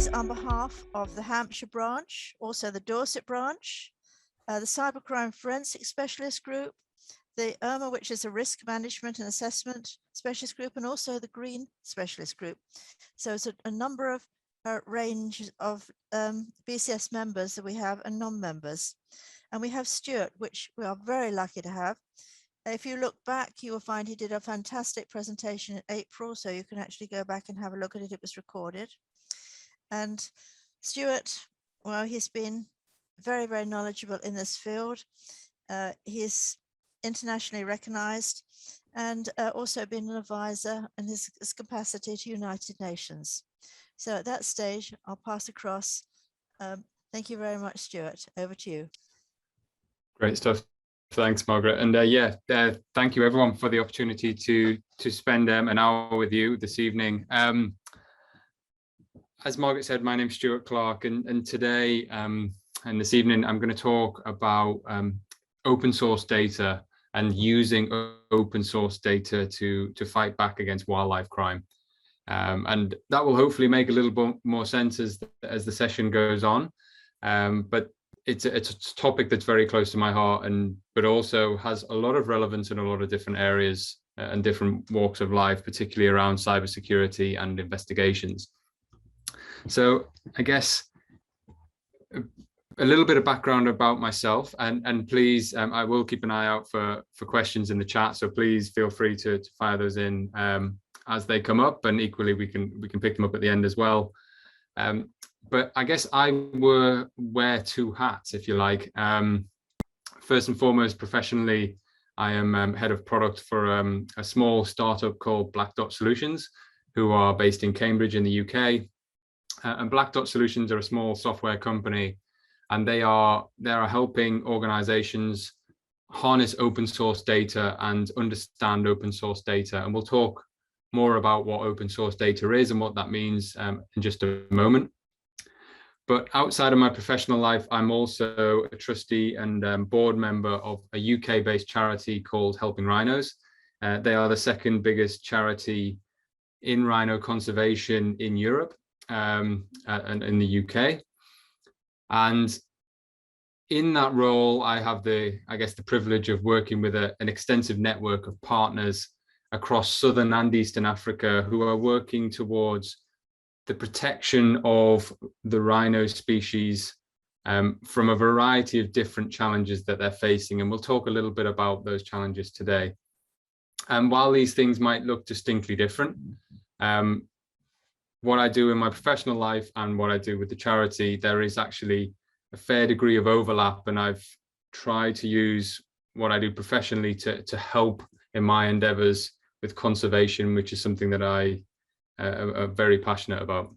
is on behalf of the Hampshire branch, also the Dorset branch, the Cybercrime Forensic Specialist Group, the IRMA, which is a risk management and assessment specialist group, and also the Green Specialist Group. So it's a number of range of BCS members that we have and non-members. And we have Stuart, which we are very lucky to have. If you look back, you will find he did a fantastic presentation in April, so you can actually go back and have a look at it. It was recorded. And Stuart, well, he's been very, very knowledgeable in this field. He's internationally recognized and also been an advisor in his capacity to United Nations. So at that stage, I'll pass across. Thank you very much, Stuart. Over to you. Great stuff. Thanks, Margaret. And thank you everyone for the opportunity to spend an hour with you this evening. As Margaret said, my name's Stuart Clark, and today and this evening I'm going to talk about open source data and using open source data to fight back against wildlife crime. And that will hopefully make a little bit more sense as the session goes on. But it's a topic that's very close to my heart, but also has a lot of relevance in a lot of different areas and different walks of life, particularly around cybersecurity and investigations. So I guess a little bit of background about myself, and please, I will keep an eye out for questions in the chat. So please feel free to fire those in as they come up, and equally we can pick them up at the end as well. But I guess I wear two hats, if you like. First and foremost, professionally, I am head of product for a small startup called Black Dot Solutions, who are based in Cambridge in the UK. And Black Dot Solutions are a small software company, and they are helping organizations harness open source data and understand open source data. And we'll talk more about what open source data is and what that means in just a moment. But outside of my professional life, I'm also a trustee and board member of a UK-based charity called Helping Rhinos. They are the second biggest charity in rhino conservation in Europe and in the UK. And in that role, I have the privilege of working with an extensive network of partners across Southern and Eastern Africa who are working towards the protection of the rhino species from a variety of different challenges that they're facing. And we'll talk a little bit about those challenges today. And while these things might look distinctly different, what I do in my professional life and what I do with the charity, there is actually a fair degree of overlap. And I've tried to use what I do professionally to help in my endeavors with conservation, which is something that I are very passionate about.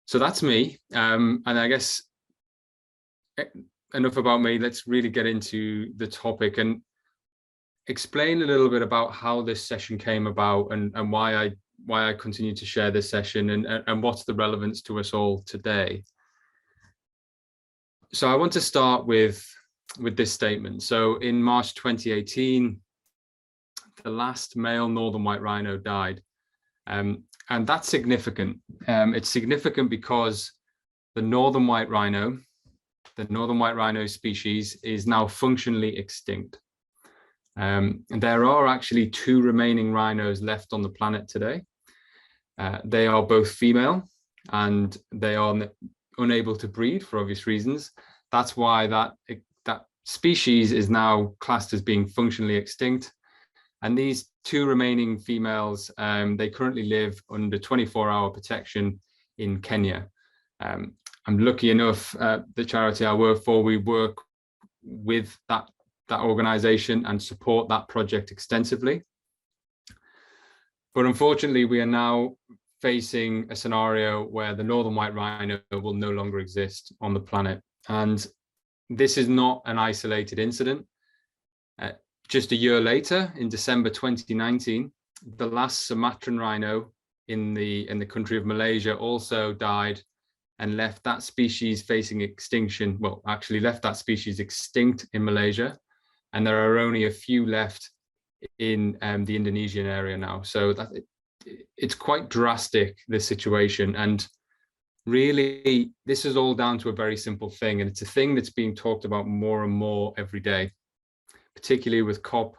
So that's me. And I guess enough about me. Let's really get into the topic and explain a little bit about how this session came about and why I continue to share this session and what's the relevance to us all today. So I want to start with this statement. So in March 2018, the last male northern white rhino died. And that's significant. It's significant because the northern white rhino species is now functionally extinct. There are actually two remaining rhinos left on the planet today. They are both female and they are unable to breed for obvious reasons. That's why that species is now classed as being functionally extinct. And these two remaining females, they currently live under 24-hour protection in Kenya. I'm lucky enough, the charity I work for, we work with that organization and support that project extensively. But unfortunately, we are now facing a scenario where the northern white rhino will no longer exist on the planet. And this is not an isolated incident. Just a year later, in December 2019, the last Sumatran rhino in the country of Malaysia also died and left that species facing extinction. Well, actually left that species extinct in Malaysia, and there are only a few left in the Indonesian area now. So that it's quite drastic, this situation. And really, this is all down to a very simple thing. And it's a thing that's being talked about more and more every day, particularly with COP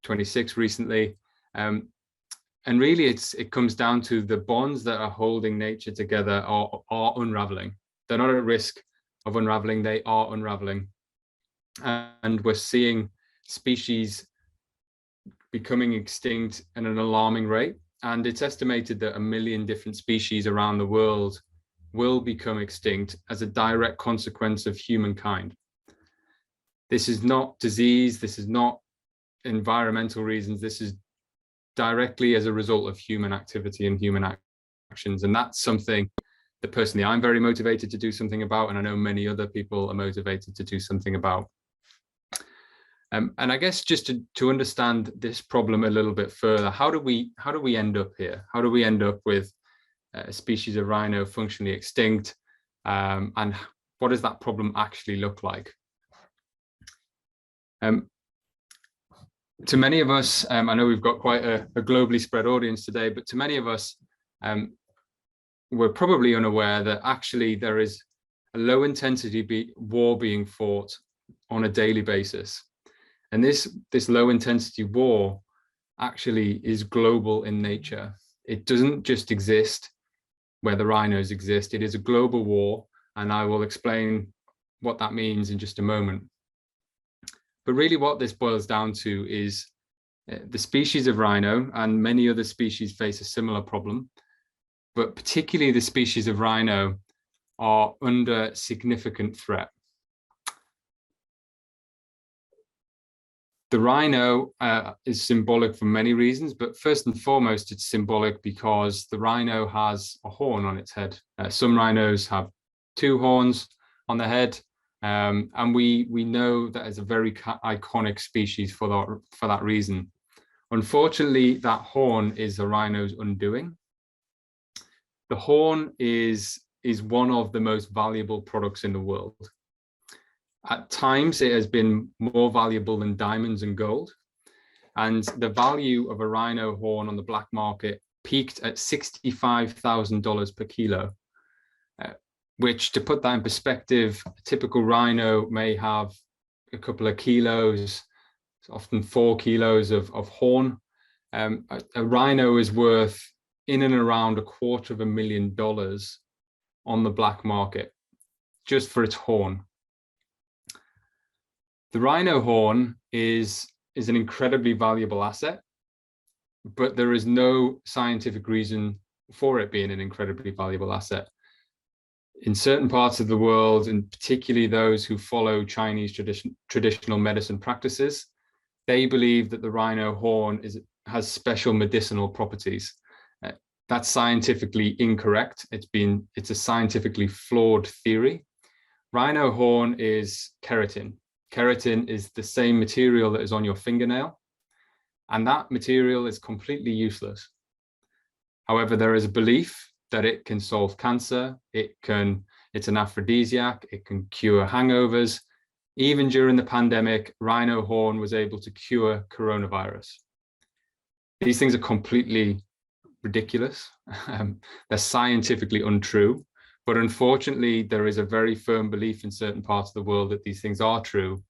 26 recently. And really, it comes down to the bonds that are holding nature together are unraveling. They're not at risk of unraveling, they are unraveling. And we're seeing species becoming extinct at an alarming rate. And it's estimated that 1 million different species around the world will become extinct as a direct consequence of humankind. This is not disease, this is not environmental reasons, this is directly as a result of human activity and human actions. And that's something that personally I'm very motivated to do something about, and I know many other people are motivated to do something about. And I guess just to understand this problem a little bit further, how do we end up here? How do we end up with a species of rhino functionally extinct? And what does that problem actually look like? To many of us, I know we've got quite a globally spread audience today, but to many of us, we're probably unaware that actually there is a low intensity war being fought on a daily basis. And this low intensity war actually is global in nature. It doesn't just exist where the rhinos exist. It is a global war, and I will explain what that means in just a moment. But really what this boils down to is the species of rhino, and many other species face a similar problem, but particularly the species of rhino are under significant threat. The rhino is symbolic for many reasons, but first and foremost, it's symbolic because the rhino has a horn on its head. Some rhinos have 2 horns on the head, and we know that is a very iconic species for that reason. Unfortunately, that horn is the rhino's undoing. The horn is one of the most valuable products in the world. At times, it has been more valuable than diamonds and gold. And the value of a rhino horn on the black market peaked at $65,000 per kilo, which, to put that in perspective, a typical rhino may have a couple of kilos, often 4 kilos of horn. A rhino is worth in and around $250,000 on the black market, just for its horn. The rhino horn is an incredibly valuable asset, but there is no scientific reason for it being an incredibly valuable asset. In certain parts of the world, and particularly those who follow Chinese traditional medicine practices, they believe that the rhino horn has special medicinal properties. That's scientifically incorrect. It's a scientifically flawed theory. Rhino horn is keratin. Keratin is the same material that is on your fingernail, and that material is completely useless. However, there is a belief that it can solve cancer, it's an aphrodisiac, it can cure hangovers. Even during the pandemic, rhino horn was able to cure coronavirus. These things are completely ridiculous. They're scientifically untrue. But unfortunately, there is a very firm belief in certain parts of the world that these things are true.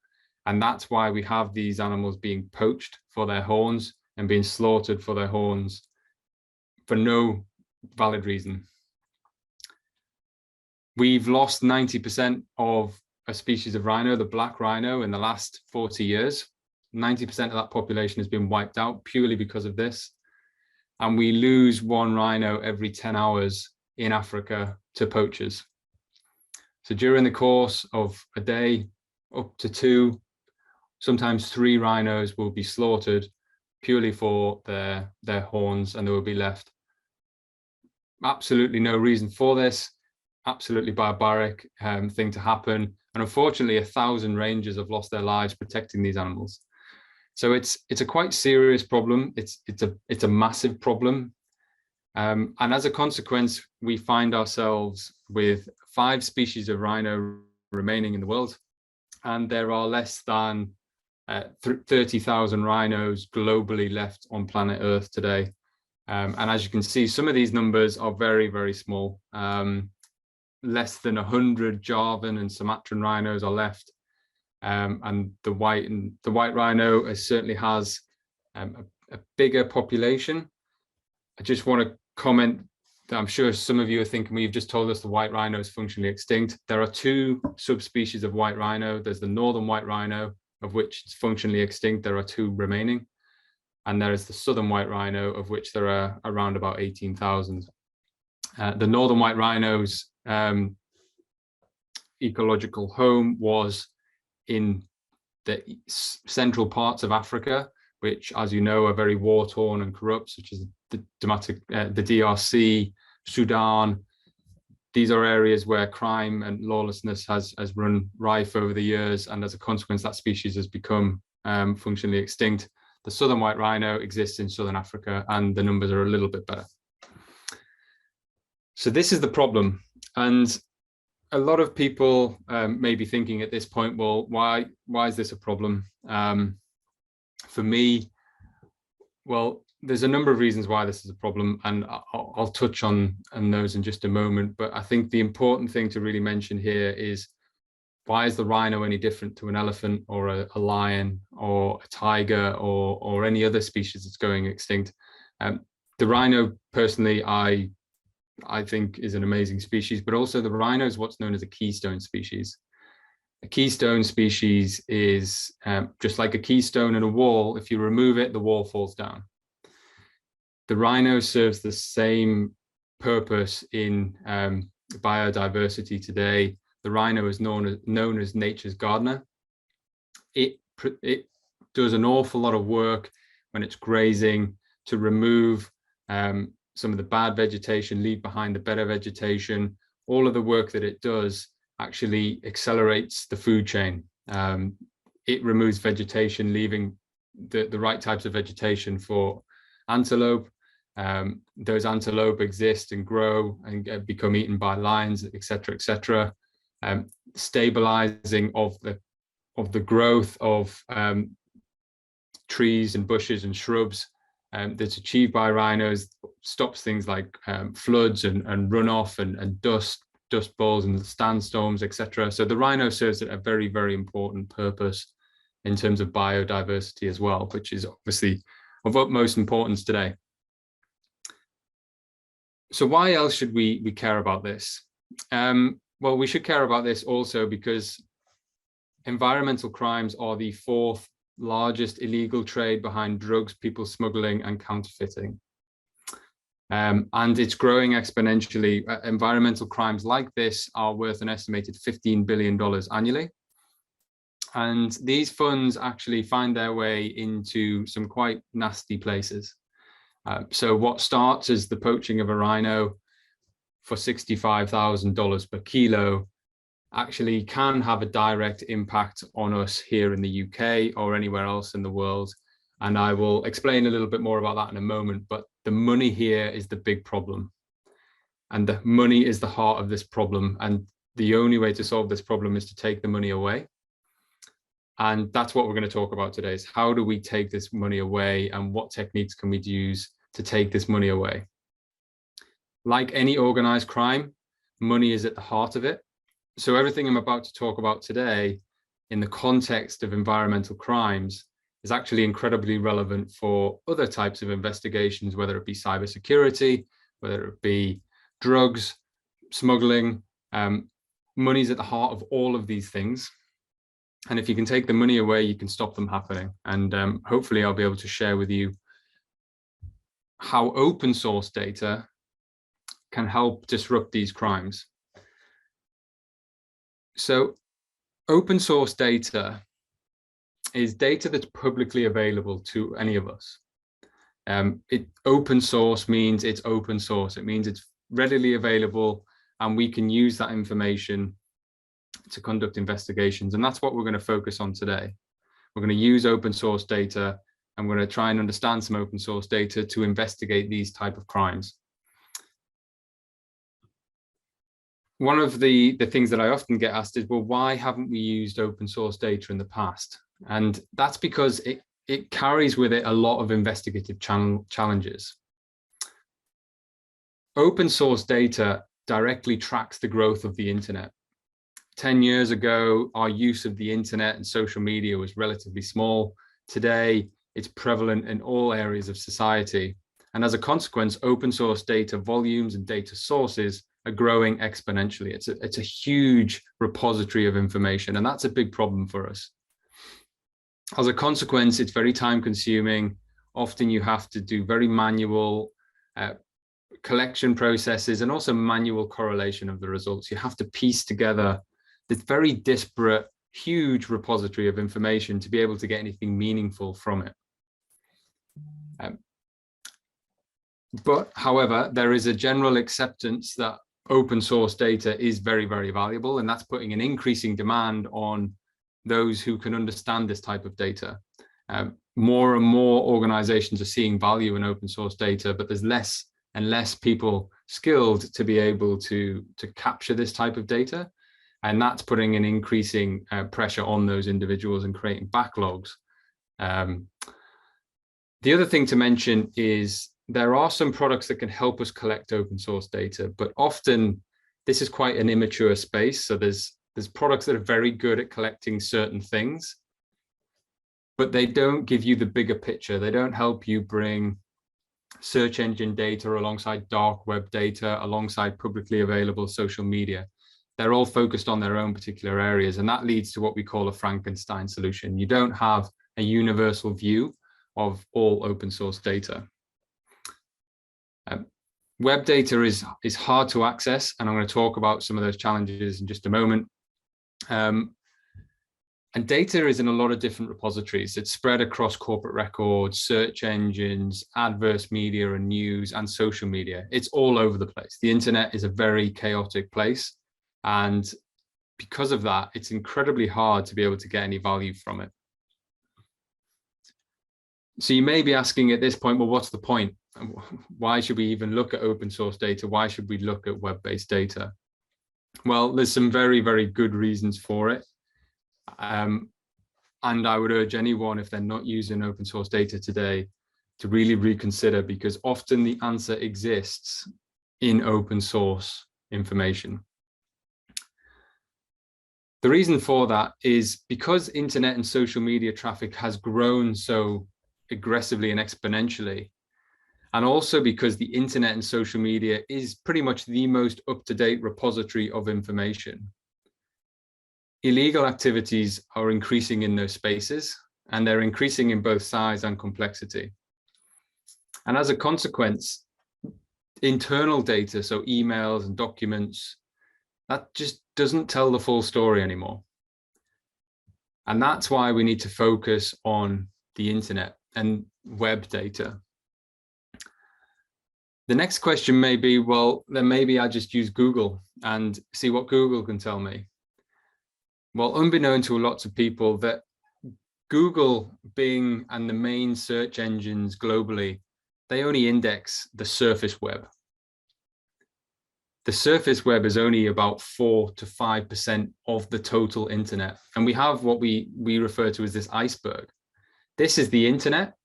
And that's why we have these animals being poached for their horns and being slaughtered for their horns for no valid reason. We've lost 90% of a species of rhino, the black rhino, in the last 40 years. 90% of that population has been wiped out purely because of this. And we lose 1 rhino every 10 hours in Africa to poachers. So during the course of a day, up to 2, sometimes 3 rhinos will be slaughtered purely for their horns, and they will be left. Absolutely no reason for this, absolutely barbaric thing to happen. And unfortunately, 1,000 rangers have lost their lives protecting these animals. So it's a quite serious problem. It's a massive problem. And as a consequence, we find ourselves with 5 species of rhino remaining in the world, and there are less than 30,000 rhinos globally left on planet Earth today. And as you can see, some of these numbers are very, very small. Less than 100 Javan and Sumatran rhinos are left. And the white rhino certainly has a bigger population. I just want to comment that I'm sure some of you are thinking, well, you've just told us the white rhino is functionally extinct. There are two subspecies of white rhino. There's the northern white rhino, of which it's functionally extinct. There are 2 remaining. And there is the southern white rhino, of which there are around about 18,000. The northern white rhino's ecological home was in the central parts of Africa, which, as you know, are very war-torn and corrupt, such as the DRC, Sudan. These are areas where crime and lawlessness has run rife over the years, and as a consequence, that species has become functionally extinct. The southern white rhino exists in southern Africa, and the numbers are a little bit better. So this is the problem, and a lot of people may be thinking at this point, well, why is this a problem? For me, well, there's a number of reasons why this is a problem, and I'll touch on those in just a moment. But I think the important thing to really mention here is, why is the rhino any different to an elephant or a lion or a tiger or any other species that's going extinct? The rhino, personally, I think is an amazing species, but also the rhino is what's known as a keystone species. A keystone species is just like a keystone in a wall. If you remove it, the wall falls down. The rhino serves the same purpose in biodiversity today. The rhino is known as nature's gardener. It does an awful lot of work when it's grazing to remove some of the bad vegetation, leave behind the better vegetation. All of the work that it does actually accelerates the food chain. It removes vegetation, leaving the right types of vegetation for antelope. Those antelope exist and grow and become eaten by lions, etc., etc. Stabilizing of the growth of trees and bushes and shrubs that's achieved by rhinos stops things like floods and runoff and dust bowls and sandstorms, etc. So the rhino serves a very, very important purpose in terms of biodiversity as well, which is obviously of utmost importance today. So why else should we care about this? Well, we should care about this also because environmental crimes are the 4th largest illegal trade behind drugs, people smuggling, and counterfeiting. And it's growing exponentially. Environmental crimes like this are worth an estimated $15 billion annually. And these funds actually find their way into some quite nasty places. So what starts as the poaching of a rhino for $65,000 per kilo actually can have a direct impact on us here in the UK or anywhere else in the world. And I will explain a little bit more about that in a moment, but the money here is the big problem. And the money is the heart of this problem. And the only way to solve this problem is to take the money away. And that's what we're going to talk about today, is how do we take this money away and what techniques can we use to take this money away? Like any organized crime, money is at the heart of it. So everything I'm about to talk about today in the context of environmental crimes is actually incredibly relevant for other types of investigations, whether it be cybersecurity, whether it be drugs, smuggling. Money's at the heart of all of these things. And if you can take the money away, you can stop them happening. And hopefully I'll be able to share with you how open source data can help disrupt these crimes. So open source data is data that's publicly available to any of us. Open source means it's open source. It means it's readily available and we can use that information to conduct investigations. And that's what we're going to focus on today. We're going to use open source data and we're going to try and understand some open source data to investigate these type of crimes. One of the things that I often get asked is, well, why haven't we used open source data in the past? And that's because it carries with it a lot of investigative challenges. Open source data directly tracks the growth of the internet. 10 years ago, our use of the internet and social media was relatively small. Today, it's prevalent in all areas of society. And as a consequence, open source data volumes and data sources are growing exponentially. It's a huge repository of information, and that's a big problem for us. As a consequence, it's very time consuming. Often you have to do very manual collection processes and also manual correlation of the results. You have to piece together this very disparate, huge repository of information to be able to get anything meaningful from it. But however, there is a general acceptance that open source data is very, very valuable, and that's putting an increasing demand on those who can understand this type of data. More and more organizations are seeing value in open source data, but there's less and less people skilled to be able to capture this type of data. And that's putting an increasing pressure on those individuals and creating backlogs. The other thing to mention is there are some products that can help us collect open source data, but often this is quite an immature space. So there's products that are very good at collecting certain things, but they don't give you the bigger picture. They don't help you bring search engine data alongside dark web data, alongside publicly available social media. They're all focused on their own particular areas, and that leads to what we call a Frankenstein solution. You don't have a universal view of all open source data. Web data is hard to access, and I'm going to talk about some of those challenges in just a moment. And data is in a lot of different repositories. It's spread across corporate records, search engines, adverse media and news, and social media. It's all over the place. The internet is a very chaotic place. And because of that, it's incredibly hard to be able to get any value from it. So you may be asking at this point, well, what's the point? Why should we even look at open source data? Why should we look at web-based data? Well, there's some very, very good reasons for it. And I would urge anyone, if they're not using open source data today, to really reconsider, because often the answer exists in open source information. The reason for that is because internet and social media traffic has grown so aggressively and exponentially, and also because the internet and social media is pretty much the most up-to-date repository of information. Illegal activities are increasing in those spaces, and they're increasing in both size and complexity. And as a consequence, internal data, so emails and documents, that just doesn't tell the full story anymore. And that's why we need to focus on the internet and web data. The next question may be, well, then maybe I just use Google and see what Google can tell me. Well, unbeknown to lots of people, that Google, Bing, and the main search engines globally, they only index the surface web. The surface web is only about 4 to 5% of the total internet. And we have what we refer to as this iceberg. This is the internet.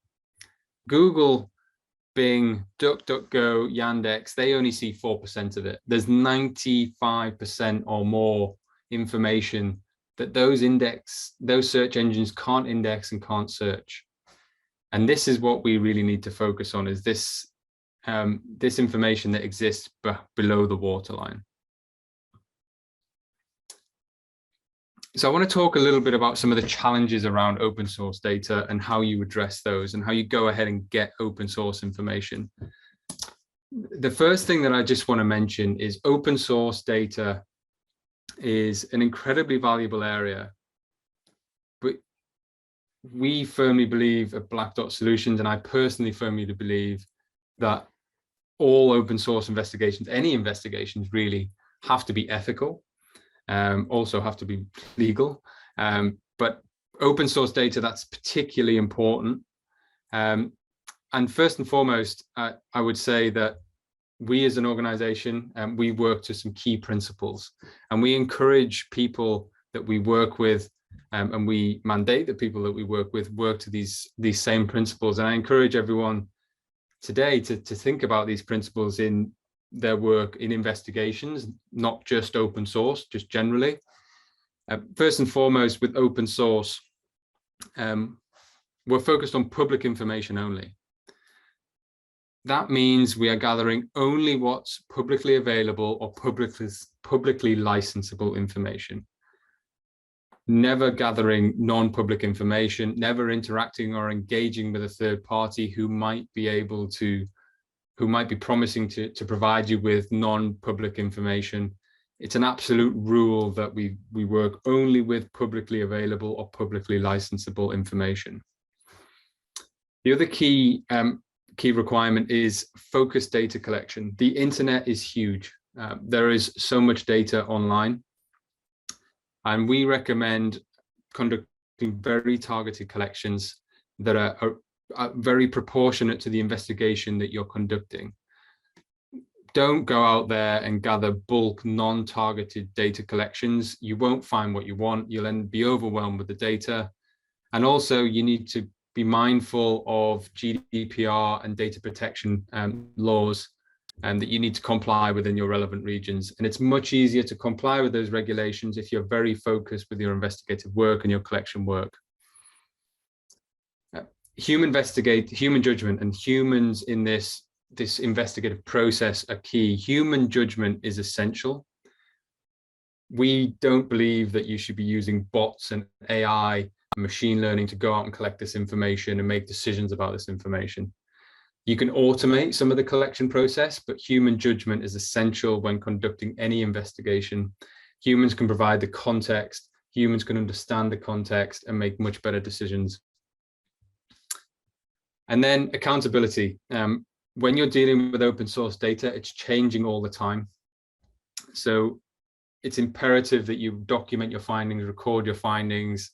Google, Bing, DuckDuckGo, Yandex, they only see 4% of it. There's 95% or more information that those search engines can't index and can't search. And this is what we really need to focus on, is this information that exists below the waterline. So I want to talk a little bit about some of the challenges around open source data and how you address those and how you go ahead and get open source information. The first thing that I just want to mention is open source data is an incredibly valuable area, but we firmly believe at Black Dot Solutions, and I personally firmly believe, that all open source investigations, any investigations really, have to be ethical, also have to be legal, but open source data, that's particularly important. And first and foremost, I would say that we as an organization, we work to some key principles, and we encourage people that we work with, and we mandate that people that we work with work to these same principles. And I encourage everyone today to think about these principles in their work in investigations, not just open source, just generally. First and foremost, with open source, we're focused on public information only. That means we are gathering only what's publicly available or publicly licensable information. Never gathering non-public information, never interacting or engaging with a third party who might be promising to provide you with non-public information. It's an absolute rule that we work only with publicly available or publicly licensable information. The other key requirement is focused data collection. The internet is huge. There is so much data online, and we recommend conducting very targeted collections that are very proportionate to the investigation that you're conducting. Don't go out there and gather bulk non-targeted data collections. You won't find what you want. You'll then be overwhelmed with the data. And also you need to be mindful of GDPR and data protection laws that you need to comply with in your relevant regions. And it's much easier to comply with those regulations if you're very focused with your investigative work and your collection work. Human judgment and humans in this investigative process are key. Human judgment is essential. We don't believe that you should be using bots and AI and machine learning to go out and collect this information and make decisions about this information. You can automate some of the collection process, but human judgment is essential when conducting any investigation. Humans can provide the context, humans can understand the context and make much better decisions. And then accountability. When you're dealing with open source data, it's changing all the time. So it's imperative that you document your findings, record your findings,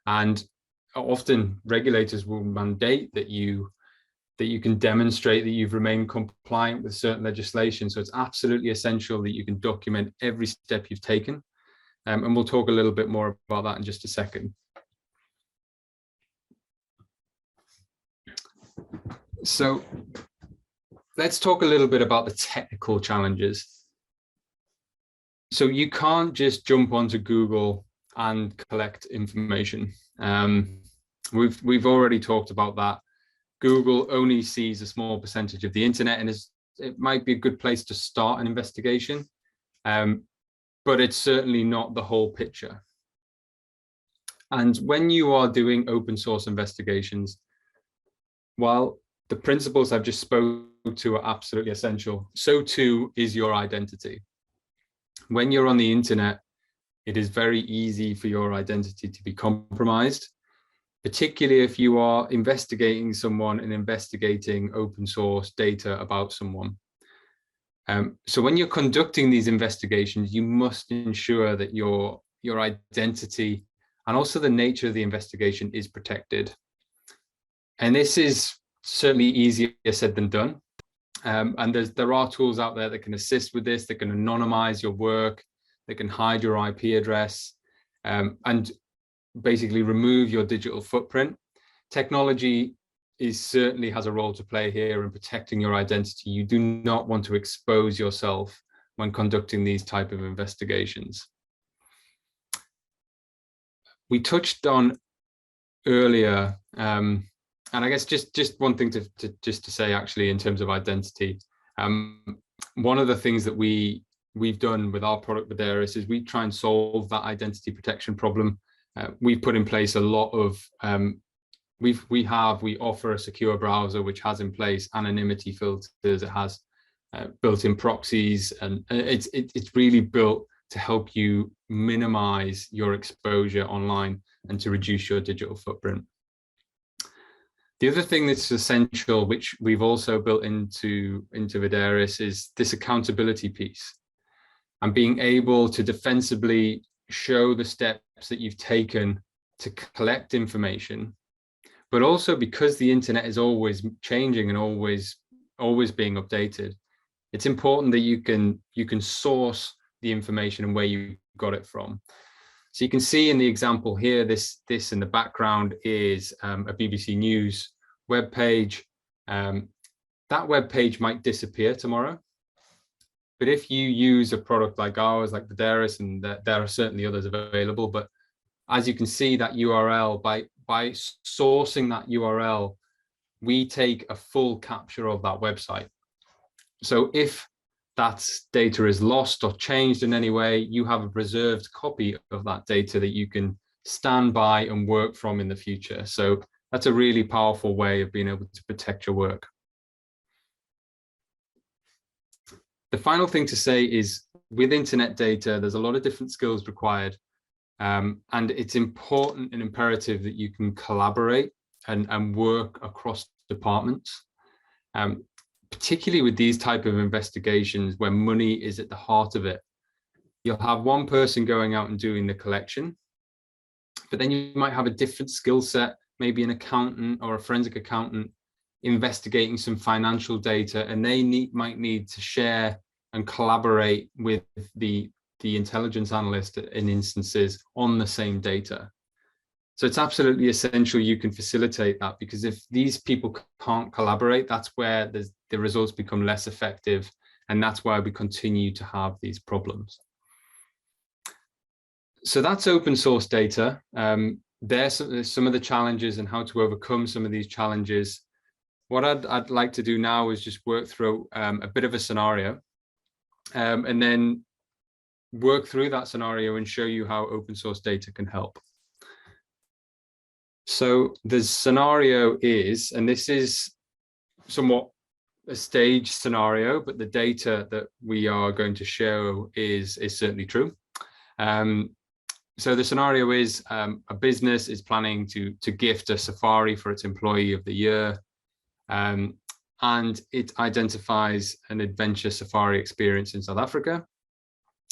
and often regulators will mandate that you can demonstrate that you've remained compliant with certain legislation. So it's absolutely essential that you can document every step you've taken. And we'll talk a little bit more about that in just a second. So let's talk a little bit about the technical challenges. So you can't just jump onto Google and collect information. We've already talked about that. Google only sees a small percentage of the internet, and it might be a good place to start an investigation, but it's certainly not the whole picture. And when you are doing open source investigations, while the principles I've just spoke to are absolutely essential, so too is your identity. When you're on the internet, it is very easy for your identity to be compromised, particularly if you are investigating someone and investigating open source data about someone. So when you're conducting these investigations, you must ensure that your identity and also the nature of the investigation is protected. And this is certainly easier said than done. And there are tools out there that can assist with this, that can anonymize your work, that can hide your IP address, and basically remove your digital footprint. Technology certainly has a role to play here in protecting your identity. You do not want to expose yourself when conducting these type of investigations. We touched on earlier, and I guess just one thing to say actually in terms of identity. One of the things that we've done with our product with Eris is we try and solve that identity protection problem. We've put in place a lot of we offer a secure browser which has in place anonymity filters. It has built-in proxies, and it's really built to help you minimize your exposure online and to reduce your digital footprint. The other thing that's essential, which we've also built into Videris, is this accountability piece and being able to defensively show the steps that you've taken to collect information, but also because the internet is always changing and always being updated, it's important that you can source the information and where you got it from. So you can see in the example here, this in the background is a BBC News web page. That web page might disappear tomorrow. But if you use a product like ours, like the Darius, and there are certainly others available, but as you can see, that URL, by sourcing that URL, we take a full capture of that website. So if that data is lost or changed in any way, you have a preserved copy of that data that you can stand by and work from in the future. So that's a really powerful way of being able to protect your work. The final thing to say is, with internet data, there's a lot of different skills required. And it's important and imperative that you can collaborate and work across departments, particularly with these type of investigations where money is at the heart of it. You'll have one person going out and doing the collection, but then you might have a different skill set, maybe an accountant or a forensic accountant investigating some financial data, and they might need to share and collaborate with the intelligence analyst in instances on the same data. So it's absolutely essential you can facilitate that, because if these people can't collaborate, that's where the results become less effective, and that's why we continue to have these problems. So that's open source data. There's some of the challenges and how to overcome some of these challenges. What I'd like to do now is just work through a bit of a scenario, and then work through that scenario and show you how open source data can help. So the scenario is, and this is somewhat a staged scenario, but the data that we are going to show is certainly true. So the scenario is a business is planning to gift a safari for its employee of the year, and it identifies an adventure safari experience in South Africa.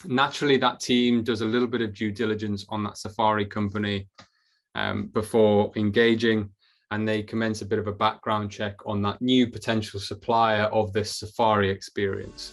Naturally, that team does a little bit of due diligence on that safari company before engaging, and they commence a bit of a background check on that new potential supplier of this safari experience.